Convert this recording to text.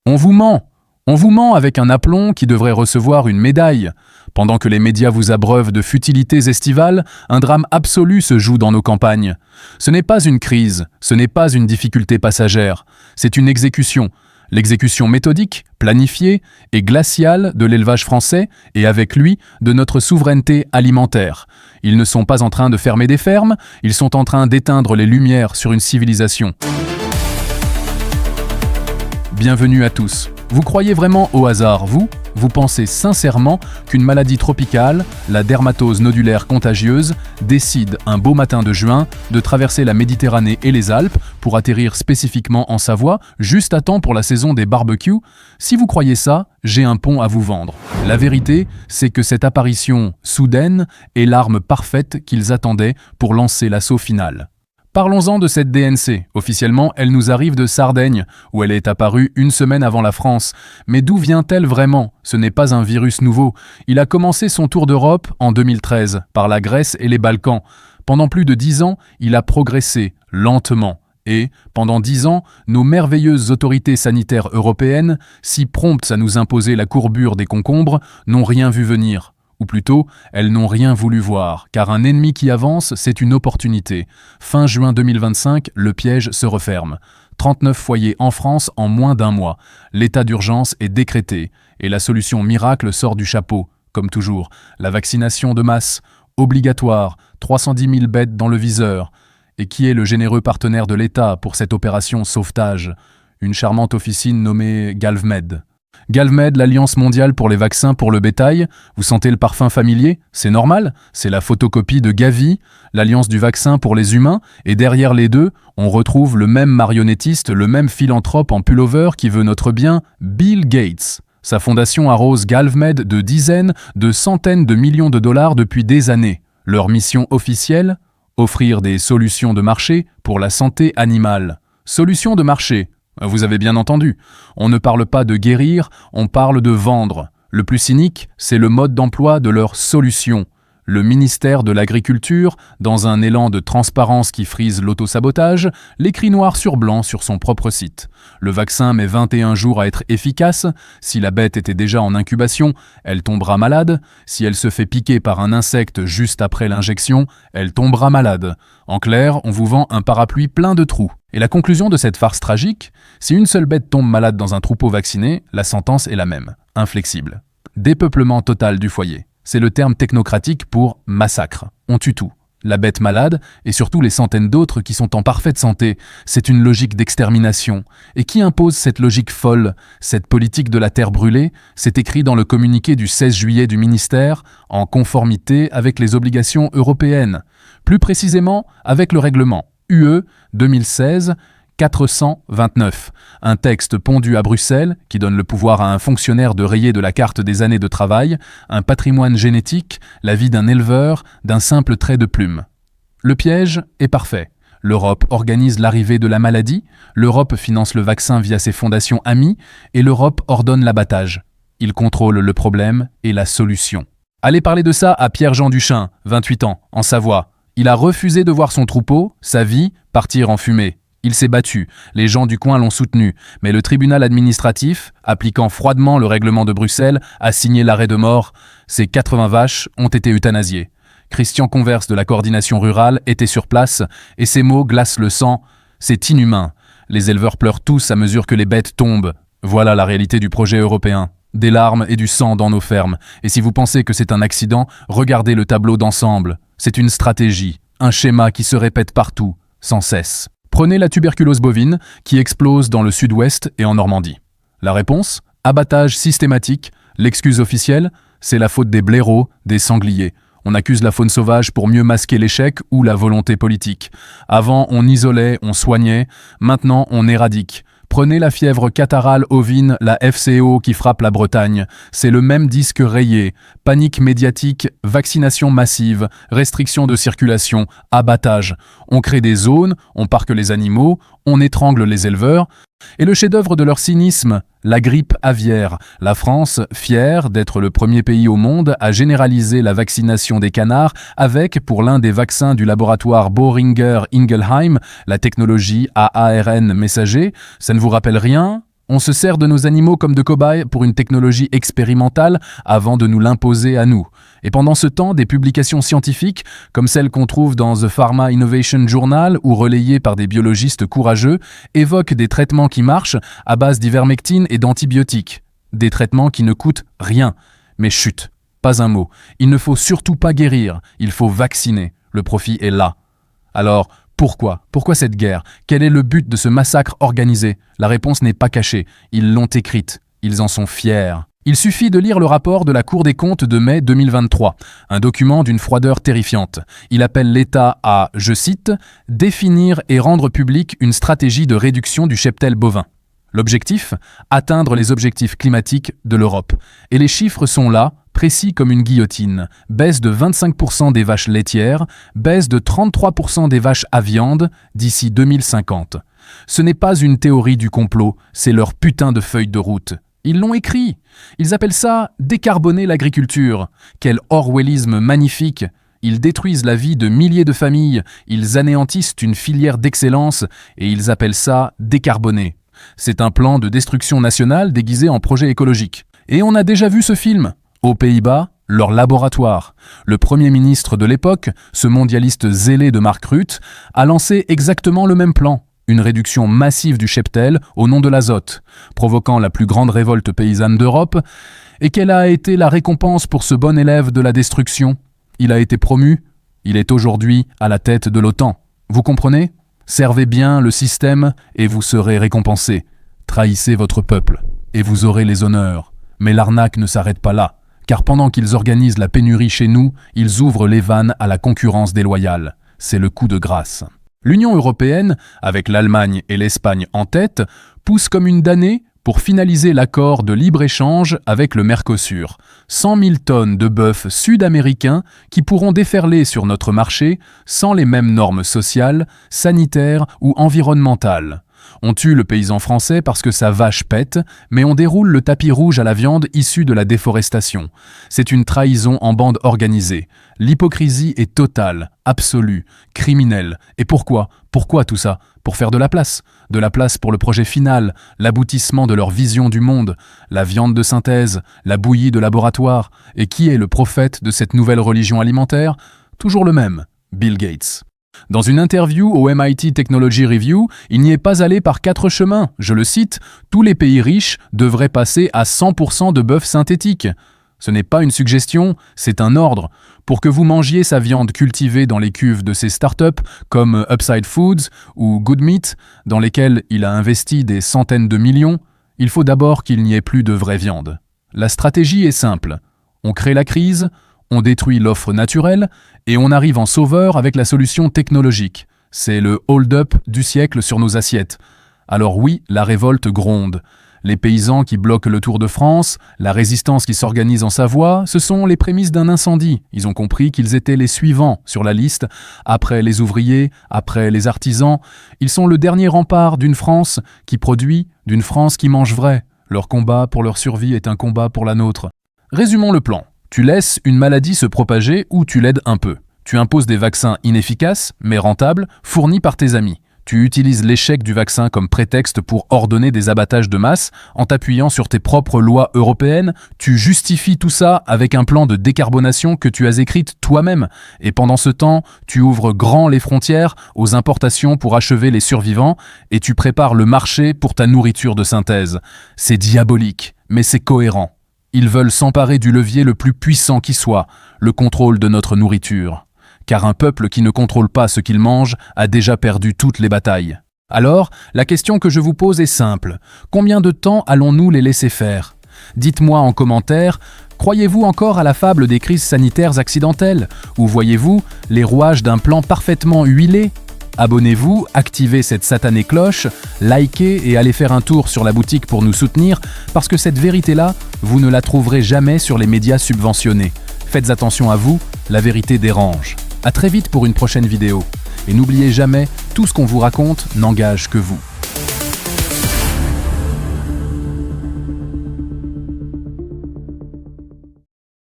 On vous ment. On vous ment avec un aplomb qui devrait recevoir une médaille. Pendant que les médias vous abreuvent de futilités estivales, un drame absolu se joue dans nos campagnes. Ce n'est pas une crise, ce n'est pas une difficulté passagère, c'est une exécution. L'exécution méthodique, planifiée et glaciale de l'élevage français et avec lui de notre souveraineté alimentaire. Ils ne sont pas en train de fermer des fermes, ils sont en train d'éteindre les lumières sur une civilisation. Bienvenue à tous. Vous croyez vraiment au hasard, vous ? Vous pensez sincèrement qu'une maladie tropicale, la dermatose nodulaire contagieuse, décide un beau matin de juin de traverser la Méditerranée et les Alpes pour atterrir spécifiquement en Savoie, juste à temps pour la saison des barbecues ? Si vous croyez ça, j'ai un pont à vous vendre. La vérité, c'est que cette apparition soudaine est l'arme parfaite qu'ils attendaient pour lancer l'assaut final. Parlons-en de cette DNC. Officiellement, elle nous arrive de Sardaigne, où elle est apparue une semaine avant la France. Mais d'où vient-elle vraiment ? Ce n'est pas un virus nouveau. Il a commencé son tour d'Europe en 2013, par la Grèce et les Balkans. Pendant plus de 10 ans, il a progressé, lentement. Et, pendant 10 ans, nos merveilleuses autorités sanitaires européennes, si promptes à nous imposer la courbure des concombres, n'ont rien vu venir. Ou plutôt, elles n'ont rien voulu voir, car un ennemi qui avance, c'est une opportunité. Fin juin 2025, le piège se referme. 39 foyers en France en moins d'un mois. L'état d'urgence est décrété, et la solution miracle sort du chapeau, comme toujours. La vaccination de masse, obligatoire, 310 000 bêtes dans le viseur. Et qui est le généreux partenaire de l'État pour cette opération sauvetage ? Une charmante officine nommée GalvMed. GalvMed, l'Alliance mondiale pour les vaccins pour le bétail, vous sentez le parfum familier ? C'est normal, c'est la photocopie de Gavi, l'Alliance du vaccin pour les humains, et derrière les deux, on retrouve le même marionnettiste, le même philanthrope en pullover qui veut notre bien, Bill Gates. Sa fondation arrose GalvMed de dizaines, de centaines de millions de dollars depuis des années. Leur mission officielle ? Offrir des solutions de marché pour la santé animale. Solutions de marché. Vous avez bien entendu, on ne parle pas de guérir, on parle de vendre. Le plus cynique, c'est le mode d'emploi de leur solution. Le ministère de l'Agriculture, dans un élan de transparence qui frise l'autosabotage, l'écrit noir sur blanc sur son propre site. Le vaccin met 21 jours à être efficace. Si la bête était déjà en incubation, elle tombera malade. Si elle se fait piquer par un insecte juste après l'injection, elle tombera malade. En clair, on vous vend un parapluie plein de trous. Et la conclusion de cette farce tragique, si une seule bête tombe malade dans un troupeau vacciné, la sentence est la même, inflexible. Dépeuplement total du foyer. C'est le terme technocratique pour massacre. On tue tout. La bête malade, et surtout les centaines d'autres qui sont en parfaite santé, c'est une logique d'extermination. Et qui impose cette logique folle, cette politique de la terre brûlée ? C'est écrit dans le communiqué du 16 juillet du ministère, en conformité avec les obligations européennes. Plus précisément, avec le règlement UE 2016-429, un texte pondu à Bruxelles qui donne le pouvoir à un fonctionnaire de rayer de la carte des années de travail, un patrimoine génétique, la vie d'un éleveur, d'un simple trait de plume. Le piège est parfait. L'Europe organise l'arrivée de la maladie, l'Europe finance le vaccin via ses fondations amies, et l'Europe ordonne l'abattage. Il contrôle le problème et la solution. Allez parler de ça à Pierre-Jean Duchin, 28 ans, en Savoie. Il a refusé de voir son troupeau, sa vie, partir en fumée. Il s'est battu, les gens du coin l'ont soutenu, mais le tribunal administratif, appliquant froidement le règlement de Bruxelles, a signé l'arrêt de mort. Ces 80 vaches ont été euthanasiées. Christian Converse de la coordination rurale était sur place, et ses mots glacent le sang. C'est inhumain. Les éleveurs pleurent tous à mesure que les bêtes tombent. Voilà la réalité du projet européen. Des larmes et du sang dans nos fermes. Et si vous pensez que c'est un accident, regardez le tableau d'ensemble. C'est une stratégie, un schéma qui se répète partout, sans cesse. Prenez la tuberculose bovine, qui explose dans le sud-ouest et en Normandie. La réponse ? Abattage systématique. L'excuse officielle ? C'est la faute des blaireaux, des sangliers. On accuse la faune sauvage pour mieux masquer l'échec ou la volonté politique. Avant, on isolait, on soignait. Maintenant, on éradique. Prenez la fièvre catarrhale ovine, la FCO qui frappe la Bretagne. C'est le même disque rayé. Panique médiatique, vaccination massive, restriction de circulation, abattage. On crée des zones, on parque les animaux, on étrangle les éleveurs. Et le chef-d'œuvre de leur cynisme, la grippe aviaire. La France, fière d'être le premier pays au monde à généraliser la vaccination des canards avec, pour l'un des vaccins du laboratoire Boehringer Ingelheim, la technologie à ARN messager. Ça ne vous rappelle rien ? On se sert de nos animaux comme de cobayes pour une technologie expérimentale avant de nous l'imposer à nous. Et pendant ce temps, des publications scientifiques, comme celles qu'on trouve dans The Pharma Innovation Journal ou relayées par des biologistes courageux, évoquent des traitements qui marchent à base d'ivermectine et d'antibiotiques. Des traitements qui ne coûtent rien. Mais chut, pas un mot. Il ne faut surtout pas guérir, il faut vacciner. Le profit est là. Alors, pourquoi ? Pourquoi cette guerre ? Quel est le but de ce massacre organisé ? La réponse n'est pas cachée. Ils l'ont écrite. Ils en sont fiers. Il suffit de lire le rapport de la Cour des comptes de mai 2023, un document d'une froideur terrifiante. Il appelle l'État à, je cite, « définir et rendre publique une stratégie de réduction du cheptel bovin ». L'objectif ? Atteindre les objectifs climatiques de l'Europe. Et les chiffres sont là, précis comme une guillotine. Baisse de 25% des vaches laitières, baisse de 33% des vaches à viande d'ici 2050. Ce n'est pas une théorie du complot, c'est leur putain de feuille de route. Ils l'ont écrit. Ils appellent ça « décarboner l'agriculture ». Quel orwellisme magnifique. Ils détruisent la vie de milliers de familles, ils anéantissent une filière d'excellence et ils appellent ça « décarboner ». C'est un plan de destruction nationale déguisé en projet écologique. Et on a déjà vu ce film. Aux Pays-Bas, leur laboratoire. Le Premier ministre de l'époque, ce mondialiste zélé de Mark Rutte, a lancé exactement le même plan. Une réduction massive du cheptel au nom de l'azote, provoquant la plus grande révolte paysanne d'Europe. Et quelle a été la récompense pour ce bon élève de la destruction ? Il a été promu. Il est aujourd'hui à la tête de l'OTAN. Vous comprenez ? Servez bien le système et vous serez récompensé. Trahissez votre peuple et vous aurez les honneurs. Mais l'arnaque ne s'arrête pas là, car pendant qu'ils organisent la pénurie chez nous, ils ouvrent les vannes à la concurrence déloyale. C'est le coup de grâce. L'Union européenne, avec l'Allemagne et l'Espagne en tête, pousse comme une damnée pour finaliser l'accord de libre-échange avec le Mercosur. 100 000 tonnes de bœuf sud-américain qui pourront déferler sur notre marché sans les mêmes normes sociales, sanitaires ou environnementales. On tue le paysan français parce que sa vache pète, mais on déroule le tapis rouge à la viande issue de la déforestation. C'est une trahison en bande organisée. L'hypocrisie est totale, absolue, criminelle. Et pourquoi ? Pourquoi tout ça ? Pour faire de la place. De la place pour le projet final, l'aboutissement de leur vision du monde, la viande de synthèse, la bouillie de laboratoire. Et qui est le prophète de cette nouvelle religion alimentaire ? Toujours le même, Bill Gates. Dans une interview au MIT Technology Review, il n'y est pas allé par 4 chemins. Je le cite, « Tous les pays riches devraient passer à 100% de bœuf synthétique ». Ce n'est pas une suggestion, c'est un ordre. Pour que vous mangiez sa viande cultivée dans les cuves de ces startups comme Upside Foods ou Good Meat, dans lesquelles il a investi des centaines de millions, il faut d'abord qu'il n'y ait plus de vraie viande. La stratégie est simple. On crée la crise, on détruit l'offre naturelle et on arrive en sauveur avec la solution technologique. C'est le hold-up du siècle sur nos assiettes. Alors oui, la révolte gronde. Les paysans qui bloquent le Tour de France, la résistance qui s'organise en Savoie, ce sont les prémices d'un incendie. Ils ont compris qu'ils étaient les suivants sur la liste, après les ouvriers, après les artisans. Ils sont le dernier rempart d'une France qui produit, d'une France qui mange vrai. Leur combat pour leur survie est un combat pour la nôtre. Résumons le plan. Tu laisses une maladie se propager ou tu l'aides un peu. Tu imposes des vaccins inefficaces, mais rentables, fournis par tes amis. Tu utilises l'échec du vaccin comme prétexte pour ordonner des abattages de masse en t'appuyant sur tes propres lois européennes. Tu justifies tout ça avec un plan de décarbonation que tu as écrite toi-même. Et pendant ce temps, tu ouvres grand les frontières aux importations pour achever les survivants et tu prépares le marché pour ta nourriture de synthèse. C'est diabolique, mais c'est cohérent. Ils veulent s'emparer du levier le plus puissant qui soit, le contrôle de notre nourriture. Car un peuple qui ne contrôle pas ce qu'il mange a déjà perdu toutes les batailles. Alors, la question que je vous pose est simple. Combien de temps allons-nous les laisser faire ? Dites-moi en commentaire, croyez-vous encore à la fable des crises sanitaires accidentelles ? Ou voyez-vous les rouages d'un plan parfaitement huilé ? Abonnez-vous, activez cette satanée cloche, likez et allez faire un tour sur la boutique pour nous soutenir, parce que cette vérité-là, vous ne la trouverez jamais sur les médias subventionnés. Faites attention à vous, la vérité dérange. À très vite pour une prochaine vidéo. Et n'oubliez jamais, tout ce qu'on vous raconte n'engage que vous.